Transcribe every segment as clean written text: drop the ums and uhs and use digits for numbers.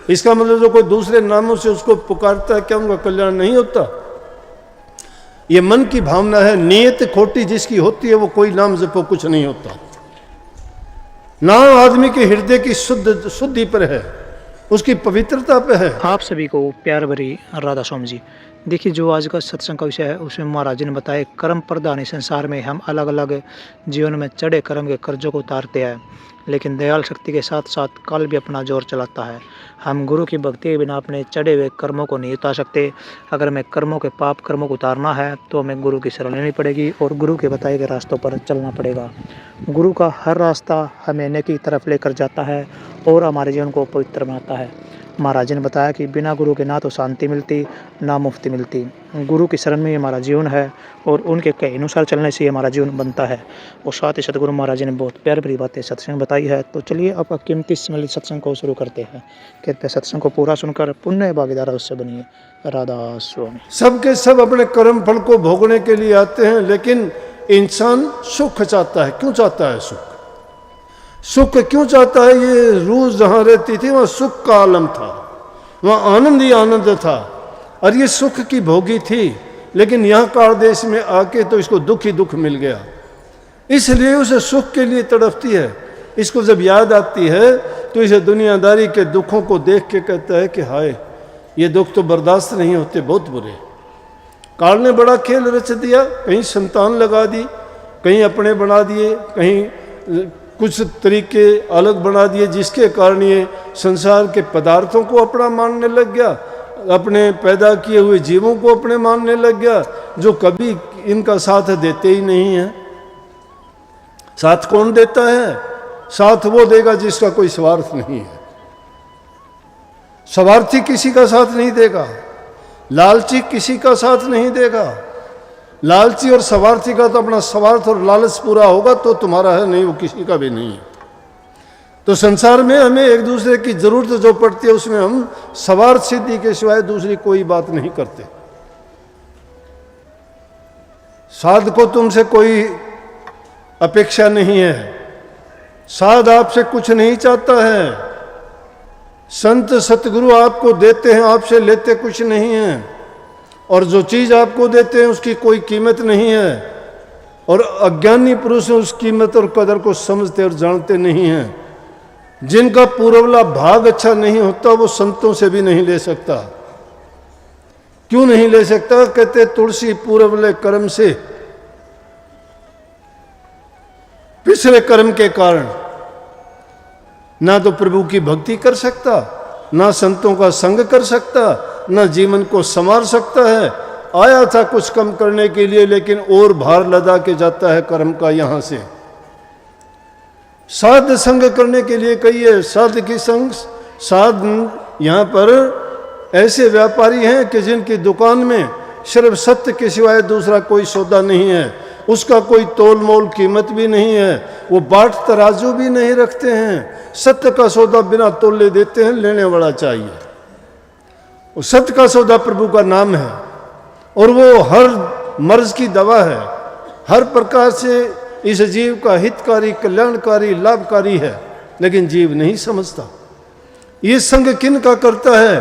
इसका मतलब जो कोई दूसरे नामों से उसको पुकारता है, क्या उनका कल्याण नहीं होता? ये मन की भावना है। नियत खोटी जिसकी होती है वो कोई नाम जपो कुछ नहीं होता। नाम आदमी के हृदय की शुद्धि पर है, उसकी पवित्रता पे है। आप सभी को प्यार भरी राधा स्वामी जी। देखिए, जो आज का सत्संग का विषय है उसमें महाराज जी ने बताया, कर्म प्रधान संसार में हम अलग अलग जीवन में चढ़े कर्म के कर्जों को उतारते हैं, लेकिन दयाल शक्ति के साथ साथ काल भी अपना जोर चलाता है। हम गुरु की भक्ति के बिना अपने चढ़े हुए कर्मों को नहीं उतार सकते। अगर हमें कर्मों के पाप कर्मों को उतारना है तो हमें गुरु की शरण लेनी पड़ेगी और गुरु के बताए गए रास्तों पर चलना पड़ेगा। गुरु का हर रास्ता हमें नेकी की तरफ लेकर जाता है और हमारे जीवन को पवित्र बनाता है। महाराज जी ने बताया कि बिना गुरु के ना तो शांति मिलती ना मुक्ति मिलती। गुरु की शरण में ही हमारा जीवन है और उनके कहे अनुसार चलने से ही हमारा जीवन बनता है। और साथ ही सतगुरु महाराज जी ने बहुत प्यार भरी बातें सत्संग बताई है। तो चलिए आपका कीमती समय सत्संग को शुरू करते हैं। कृपया सत्संग को पूरा सुनकर पुण्य भागीदार उससे बनिए। राधा स्वामी। सबके सब अपने कर्म फल को भोगने के लिए आते हैं, लेकिन इंसान सुख चाहता है। क्यों चाहता है सुख? सुख क्यों चाहता है? ये रूह जहाँ रहती थी वहाँ सुख का आलम था, वहाँ आनंद ही आनंद था और ये सुख की भोगी थी। लेकिन यहाँ काल देश में आके तो इसको दुख ही दुख मिल गया, इसलिए उसे सुख के लिए तड़पती है। इसको जब याद आती है तो इसे दुनियादारी के दुखों को देख के कहता है कि हाय, ये दुख तो बर्दाश्त नहीं होते, बहुत बुरे। काल ने बड़ा खेल रच दिया, कहीं संतान लगा दी, कहीं अपने बना दिए, कहीं कुछ तरीके अलग बना दिए, जिसके कारण ये संसार के पदार्थों को अपना मानने लग गया, अपने पैदा किए हुए जीवों को अपने मानने लग गया, जो कभी इनका साथ देते ही नहीं है। साथ कौन देता है? साथ वो देगा जिसका कोई स्वार्थ नहीं है। स्वार्थी किसी का साथ नहीं देगा, लालची किसी का साथ नहीं देगा। लालची और स्वार्थी का तो अपना स्वार्थ और लालच पूरा होगा तो तुम्हारा है, नहीं वो किसी का भी नहीं है। तो संसार में हमें एक दूसरे की जरूरत जो पड़ती है उसमें हम स्वार्थ सिद्धि के सिवाय दूसरी कोई बात नहीं करते। साध को तुमसे कोई अपेक्षा नहीं है, साध आपसे कुछ नहीं चाहता है। संत सतगुरु आपको देते हैं, आपसे लेते कुछ नहीं है। और जो चीज़ आपको देते हैं उसकी कोई कीमत नहीं है। और अज्ञानी पुरुष उस कीमत और कदर को समझते और जानते नहीं हैं। जिनका पूर्वला भाग अच्छा नहीं होता वो संतों से भी नहीं ले सकता। क्यों नहीं ले सकता? कहते तुलसी पूर्वले कर्म से, पिछले कर्म के कारण ना तो प्रभु की भक्ति कर सकता, ना संतों का संग कर सकता, ना जीवन को संवार सकता है। आया था कुछ कम करने के लिए, लेकिन और भार लदा के जाता है कर्म का। यहां से साध संग करने के लिए कहिए, साध की संग। साध यहां पर ऐसे व्यापारी हैं कि जिनकी दुकान में सिर्फ सत्य के सिवाय दूसरा कोई सौदा नहीं है, उसका कोई तोल मोल कीमत भी नहीं है, वो बाट तराजू भी नहीं रखते हैं। सत्य का सौदा बिना तोले देते हैं, लेने वाला चाहिए। वो सत्य का सौदा प्रभु का नाम है और वो हर मर्ज की दवा है, हर प्रकार से इस जीव का हितकारी, कल्याणकारी, लाभकारी है। लेकिन जीव नहीं समझता। ये संग किन का करता है?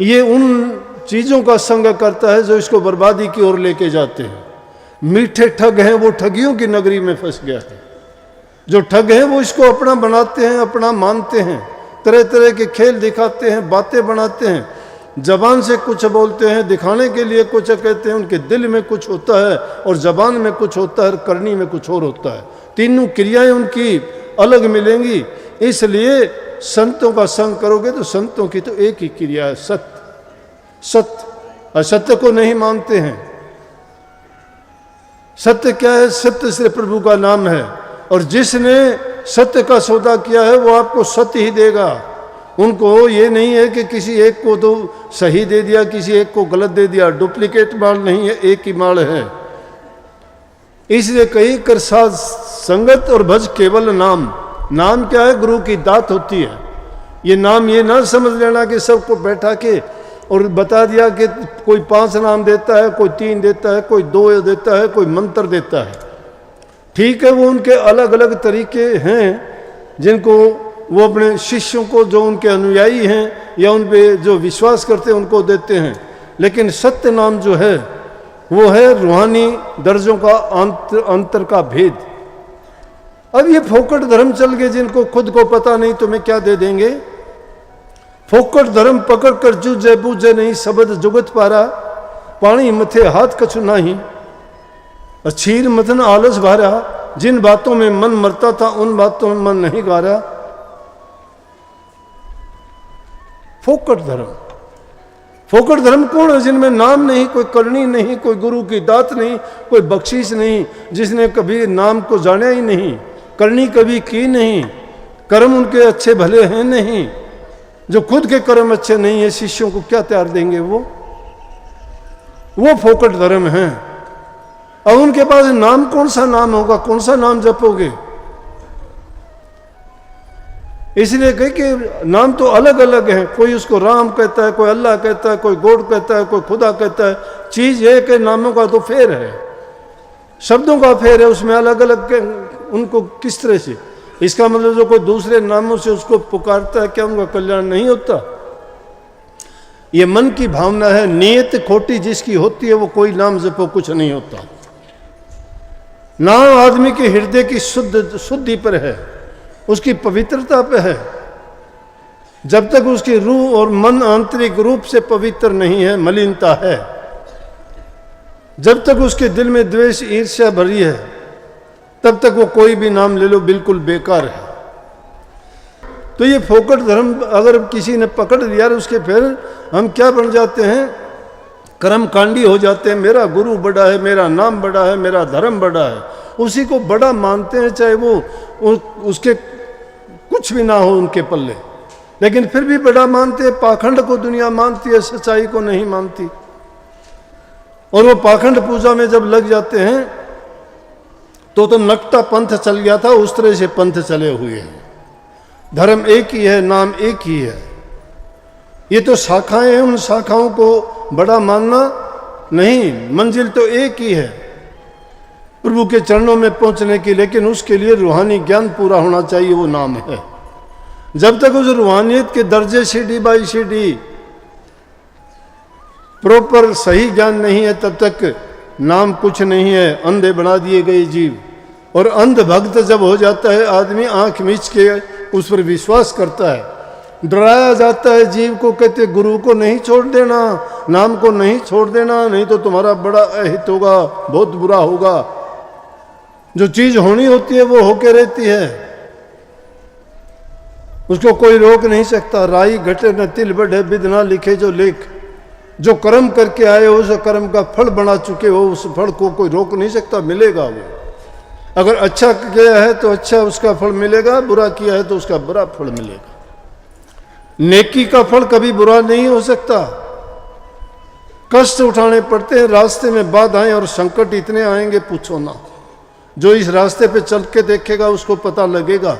ये उन चीज़ों का संग करता है जो इसको बर्बादी की ओर लेके जाते हैं। मीठे ठग हैं, वो ठगियों की नगरी में फंस गया है। जो ठग हैं वो इसको अपना बनाते हैं, अपना मानते हैं, तरह तरह के खेल दिखाते हैं, बातें बनाते हैं, जबान से कुछ बोलते हैं, दिखाने के लिए कुछ कहते हैं। उनके दिल में कुछ होता है और जबान में कुछ होता है और करनी में कुछ और होता है। तीनों क्रियाएं उनकी अलग मिलेंगी। इसलिए संतों का संग करोगे तो संतों की तो एक ही क्रिया है, सत्य। सत्य असत्य को नहीं मानते हैं। सत्य क्या है? सत्य से प्रभु का नाम है। और जिसने सत्य का सौदा किया है वो आपको सत्य ही देगा। उनको ये नहीं है कि किसी एक को तो सही दे दिया, किसी एक को गलत दे दिया। डुप्लीकेट माल नहीं है, एक ही माल है। इसलिए कहीं कर साथ संगत और भज केवल नाम। नाम क्या है? गुरु की दात होती है। ये नाम ये ना समझ लेना कि सबको बैठा के और बता दिया कि कोई 5 नाम देता है, कोई 3 देता है, कोई 2 देता है, कोई मंत्र देता है। ठीक है, वो उनके अलग अलग तरीके हैं जिनको वो अपने शिष्यों को, जो उनके अनुयायी हैं या उन पे जो विश्वास करते हैं, उनको देते हैं। लेकिन सत्य नाम जो है वो है रूहानी दर्जों का अंतर का भेद। अब ये फोकट धर्म चल गए, जिनको खुद को पता नहीं तुम्हें क्या दे देंगे। फोकट धर्म पकड़ कर जूझे बूझे नहीं, शब्द जुगत पारा, पानी मथे हाथ कछु नाही, अछीर मथन आलस भारा, जिन बातों में मन मरता था उन बातों में मन नहीं गारा। फोकट धर्म, फोकट धर्म कौन है? जिनमें नाम नहीं, कोई करनी नहीं, कोई गुरु की दात नहीं, कोई बख्शीश नहीं, जिसने कभी नाम को जाना ही नहीं, करनी कभी की नहीं, कर्म उनके अच्छे भले हैं नहीं, जो खुद के कर्म अच्छे नहीं है, शिष्यों को क्या त्याग देंगे? वो फोकट धर्म है। अब उनके पास नाम कौन सा नाम होगा, कौन सा नाम जपोगे? इसलिए कही कि नाम तो अलग अलग है, कोई उसको राम कहता है, कोई अल्लाह कहता है, कोई गॉड कहता है, कोई खुदा कहता है। चीज ये कि नामों का तो फेर है, शब्दों का फेर है, उसमें अलग अलग उनको किस तरह से। इसका मतलब जो कोई दूसरे नामों से उसको पुकारता है, क्या उनका कल्याण नहीं होता? ये मन की भावना है, नियत खोटी जिसकी होती है वो कोई नाम जपो कुछ नहीं होता। नाम आदमी के हृदय की शुद्धि पर है, उसकी पवित्रता पे है। जब तक उसकी रूह और मन आंतरिक रूप से पवित्र नहीं है, मलिनता है, जब तक उसके दिल में द्वेष ईर्ष्या भरी है, तब तक वो कोई भी नाम ले लो बिल्कुल बेकार है। तो ये फोकट धर्म अगर किसी ने पकड़ लिया, उसके फिर हम क्या बन जाते हैं? कर्मकांडी हो जाते हैं। मेरा गुरु बड़ा है, मेरा नाम बड़ा है, मेरा धर्म बड़ा है, उसी को बड़ा मानते हैं, चाहे वो उसके कुछ भी ना हो उनके पल्ले, लेकिन फिर भी बड़ा मानते हैं। पाखंड को दुनिया मानती है, सच्चाई को नहीं मानती। और वो पाखंड पूजा में जब लग जाते हैं तो नकटा पंथ चल गया था, उस तरह से पंथ चले हुए हैं। धर्म एक ही है, नाम एक ही है। ये तो शाखाएं हैं, उन शाखाओं को बड़ा मानना नहीं, मंजिल तो एक ही है प्रभु के चरणों में पहुंचने की। लेकिन उसके लिए रूहानी ज्ञान पूरा होना चाहिए, वो नाम है। जब तक उस रूहानियत के दर्जे सीढ़ी बाई सीढ़ी प्रॉपर सही ज्ञान नहीं है, तब तक नाम कुछ नहीं है। अंधे बना दिए गए जीव। और अंध भक्त जब हो जाता है, आदमी आंख मीच के उस पर विश्वास करता है। डराया जाता है जीव को, कहते गुरु को नहीं छोड़ देना, नाम को नहीं छोड़ देना, नहीं तो तुम्हारा बड़ा अहित होगा, बहुत बुरा होगा। जो चीज होनी होती है वो होके रहती है, उसको कोई रोक नहीं सकता। राई घटे न तिल बढ़े, बिद ना लिखे जो लेख। जो कर्म करके आए हो, उस कर्म का फल बना चुके हो, उस फल को कोई रोक नहीं सकता, मिलेगा वो। अगर अच्छा किया है तो अच्छा उसका फल मिलेगा, बुरा किया है तो उसका बुरा फल मिलेगा। नेकी का फल कभी बुरा नहीं हो सकता। कष्ट उठाने पड़ते हैं, रास्ते में बाधाएं और संकट इतने आएंगे पूछो ना। जो इस रास्ते पे चल के देखेगा उसको पता लगेगा।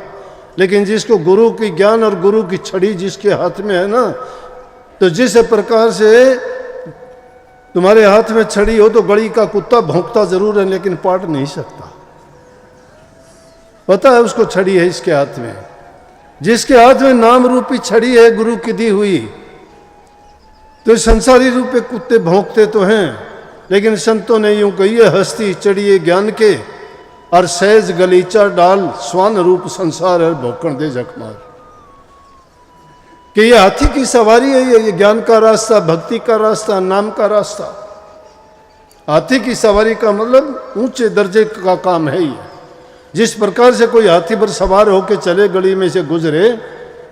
लेकिन जिसको गुरु की ज्ञान और गुरु की छड़ी जिसके हाथ में है ना, तो जिस प्रकार से तुम्हारे हाथ में छड़ी हो तो गली का कुत्ता भौंकता जरूर है, लेकिन पाट नहीं सकता। पता है उसको छड़ी है इसके हाथ में। जिसके हाथ में नाम रूपी छड़ी है गुरु की दी हुई, तो संसारी रूपे कुत्ते भौंकते तो हैं, लेकिन संतों ने यूं कही है, हस्ती चढ़िए ज्ञान के और सहज गलीचा डाल, स्वान रूप संसार है भौंकण दे जखमार। कि ये हाथी की सवारी है, ये ज्ञान का रास्ता, भक्ति का रास्ता, नाम का रास्ता। हाथी की सवारी का मतलब ऊंचे दर्जे का काम है ये। जिस प्रकार से कोई हाथी पर सवार होकर चले, गली में से गुजरे,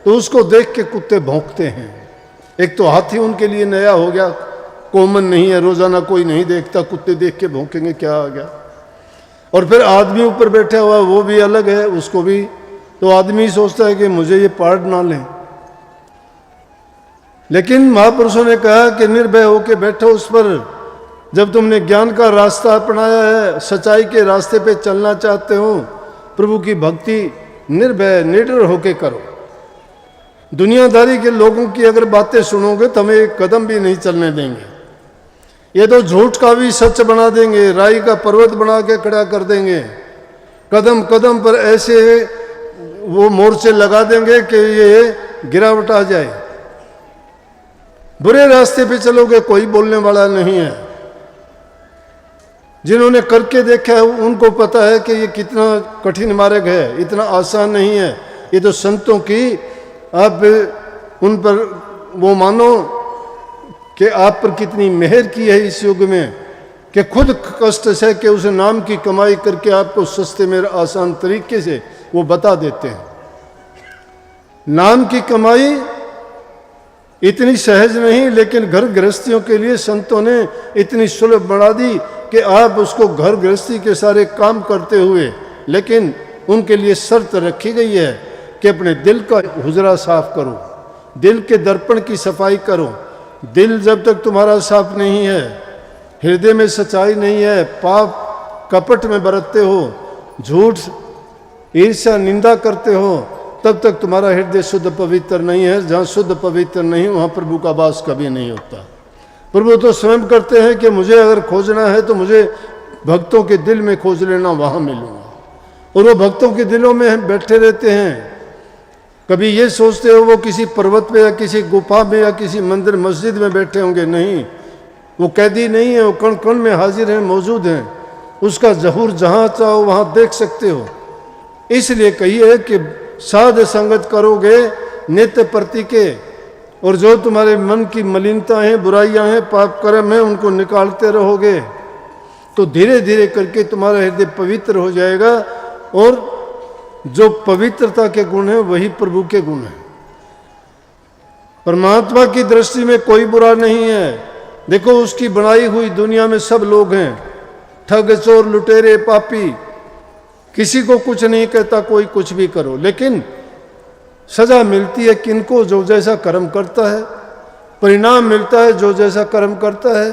तो उसको देख के कुत्ते भौंकते हैं। एक तो हाथी उनके लिए नया हो गया, कॉमन नहीं है, रोजाना कोई नहीं देखता, कुत्ते देख के भौंकेंगे, क्या आ गया। और फिर आदमी ऊपर बैठा हुआ वो भी अलग है, उसको भी तो आदमी सोचता है कि मुझे ये पार्ट ना लें। लेकिन महापुरुषों ने कहा कि निर्भय होके बैठो उस पर। जब तुमने ज्ञान का रास्ता अपनाया है, सच्चाई के रास्ते पे चलना चाहते हो, प्रभु की भक्ति निर्भय निडर होके करो। दुनियादारी के लोगों की अगर बातें सुनोगे तो हमें एक कदम भी नहीं चलने देंगे। ये तो झूठ का भी सच बना देंगे, राई का पर्वत बना के खड़ा कर देंगे। कदम कदम पर ऐसे वो मोर्चे लगा देंगे कि ये गिरावट आ जाए। बुरे रास्ते पे चलोगे कोई बोलने वाला नहीं है। जिन्होंने करके देखा है उनको पता है कि ये कितना कठिन मार्ग है, इतना आसान नहीं है। ये तो संतों की आप उन पर वो मानो कि आप पर कितनी मेहर की है इस युग में कि खुद कष्ट से कि उस नाम की कमाई करके आपको सस्ते में आसान तरीके से वो बता देते हैं। नाम की कमाई इतनी सहज नहीं, लेकिन घर गृहस्थियों के लिए संतों ने इतनी सुलभ बना दी कि आप उसको घर गृहस्थी के सारे काम करते हुए, लेकिन उनके लिए शर्त रखी गई है कि अपने दिल का हुजरा साफ करो, दिल के दर्पण की सफाई करो। दिल जब तक तुम्हारा साफ नहीं है, हृदय में सच्चाई नहीं है, पाप कपट में बरतते हो, झूठ ईर्ष्या निंदा करते हो, तब तक तुम्हारा हृदय शुद्ध पवित्र नहीं है। जहाँ शुद्ध पवित्र नहीं वहाँ प्रभु का वास कभी नहीं होता। प्रभु तो स्वयं करते हैं कि मुझे अगर खोजना है तो मुझे भक्तों के दिल में खोज लेना, वहाँ मिलूंगा। और वो भक्तों के दिलों में बैठे रहते हैं। कभी ये सोचते हो वो किसी पर्वत पे या किसी गुफा में या किसी मंदिर मस्जिद में बैठे होंगे, नहीं, वो कैदी नहीं है, वो कण कण में हाजिर हैं, मौजूद हैं। उसका ज़हूर जहाँ चाहो वहाँ देख सकते हो। इसलिए कहिए कि साध संगत करोगे नित्य प्रति के, और जो तुम्हारे मन की मलिनता है, बुराइयां हैं, पाप कर्म है, उनको निकालते रहोगे तो धीरे धीरे करके तुम्हारा हृदय पवित्र हो जाएगा। और जो पवित्रता के गुण है वही प्रभु के गुण है। परमात्मा की दृष्टि में कोई बुरा नहीं है। देखो उसकी बनाई हुई दुनिया में सब लोग हैं, ठग चोर लुटेरे पापी, किसी को कुछ नहीं कहता कोई कुछ भी करो, लेकिन सजा मिलती है किनको? जो जैसा कर्म करता है। परिणाम मिलता है जो जैसा कर्म करता है।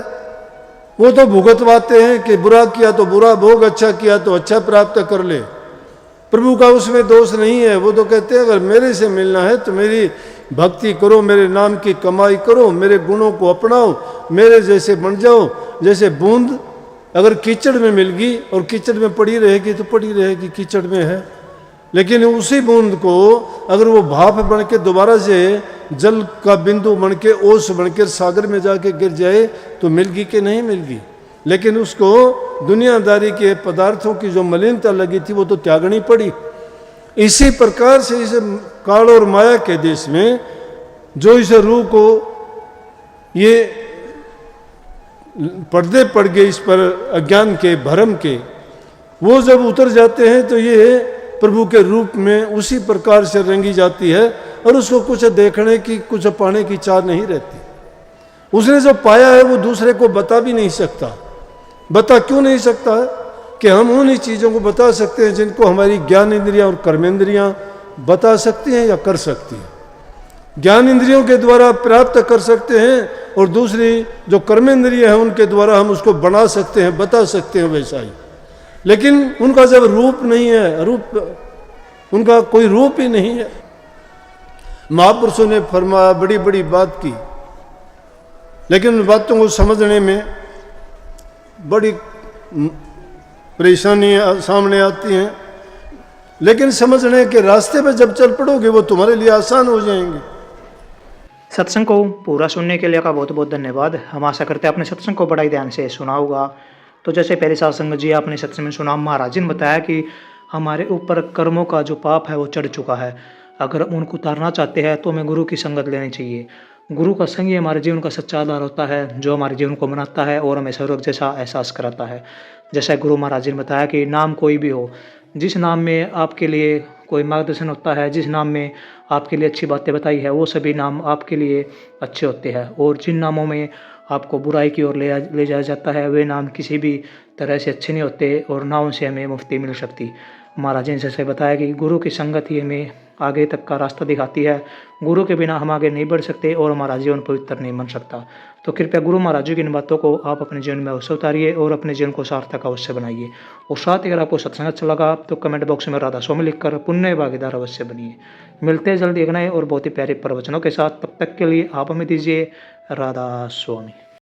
वो तो भुगतवाते हैं कि बुरा किया तो बुरा भोग, अच्छा किया तो अच्छा प्राप्त कर ले। प्रभु का उसमें दोष नहीं है। वो तो कहते हैं अगर मेरे से मिलना है तो मेरी भक्ति करो, मेरे नाम की कमाई करो, मेरे गुणों को अपनाओ, मेरे जैसे बन जाओ। जैसे बूंद अगर कीचड़ में मिल गई और कीचड़ में पड़ी रहेगी तो पड़ी रहेगी, कीचड़ में है। लेकिन उसी बूंद को अगर वो भाप बन के दोबारा से जल का बिंदु बन के ओस बन के सागर में जाके गिर जाए तो मिलगी कि नहीं मिलगी। लेकिन उसको दुनियादारी के पदार्थों की जो मलिनता लगी थी वो तो त्यागनी पड़ी। इसी प्रकार से इस काल और माया के देश में जो इस रूह को ये पर्दे पड़ गए इस पर अज्ञान के भरम के, वो जब उतर जाते हैं तो ये प्रभु के रूप में उसी प्रकार से रंगी जाती है और उसको कुछ देखने की, कुछ पाने की चाह नहीं रहती। उसने जो पाया है वो दूसरे को बता भी नहीं सकता। बता क्यों नहीं सकता है कि हम उन्हीं चीज़ों को बता सकते हैं जिनको हमारी ज्ञान इंद्रियां और कर्मेंद्रियां बता सकती हैं या कर सकती हैं। ज्ञान इंद्रियों के द्वारा प्राप्त कर सकते हैं और दूसरी जो कर्मेंद्रिय है उनके द्वारा हम उसको बना सकते हैं, बता सकते हैं वैसा ही। लेकिन उनका जब रूप नहीं है, रूप उनका कोई रूप ही नहीं है। महापुरुषों ने फरमाया, बड़ी बड़ी बात की, लेकिन उन बातों को समझने में बड़ी परेशानियां सामने आती हैं। लेकिन समझने के रास्ते में जब चल पड़ोगे वो तुम्हारे लिए आसान हो जाएंगे। सत्संग को पूरा सुनने के लिए का बहुत बहुत धन्यवाद। हम आशा करते हैं आपने सत्संग को बड़ा ही ध्यान से सुना होगा। तो जैसे पहले सत्संग जी आपने सत्संग में सुना, महाराज जी ने बताया कि हमारे ऊपर कर्मों का जो पाप है वो चढ़ चुका है। अगर हम उनको उतारना चाहते हैं तो हमें गुरु की संगत लेनी चाहिए। गुरु का संग ही हमारे जीवन का सच्चा आधार होता है, जो हमारे जीवन को बनाता है और हमें स्वर्ग जैसा एहसास कराता है। जैसा गुरु महाराज जी ने बताया कि नाम कोई भी हो, जिस नाम में आपके लिए कोई मार्गदर्शन होता है, जिस नाम में आपके लिए अच्छी बातें बताई है, वो सभी नाम आपके लिए अच्छे होते हैं। और जिन नामों में आपको बुराई की ओर ले जाया जाता है वे नाम किसी भी तरह से अच्छे नहीं होते और ना उनसे हमें मुक्ति मिल सकती। महाराज जी ने जैसे बताया कि गुरु की संगत ही हमें आगे तक का रास्ता दिखाती है। गुरु के बिना हम आगे नहीं बढ़ सकते और हमारा जीवन पवित्र नहीं बन सकता। तो कृपया गुरु महाराज जी की इन बातों को आप अपने जीवन में अवश्य उतारिए और अपने जीवन को सार्थक अवश्य बनाइए। और साथ ही अगर आपको सत्संग अच्छा लगा तो कमेंट बॉक्स में राधा स्वामी लिखकर पुण्य भागीदार अवश्य बनिए। मिलते हैं जल्दी एक नए और बहुत ही प्यारे प्रवचनों के साथ। तब तक के लिए आप हमें दीजिए राधा स्वामी।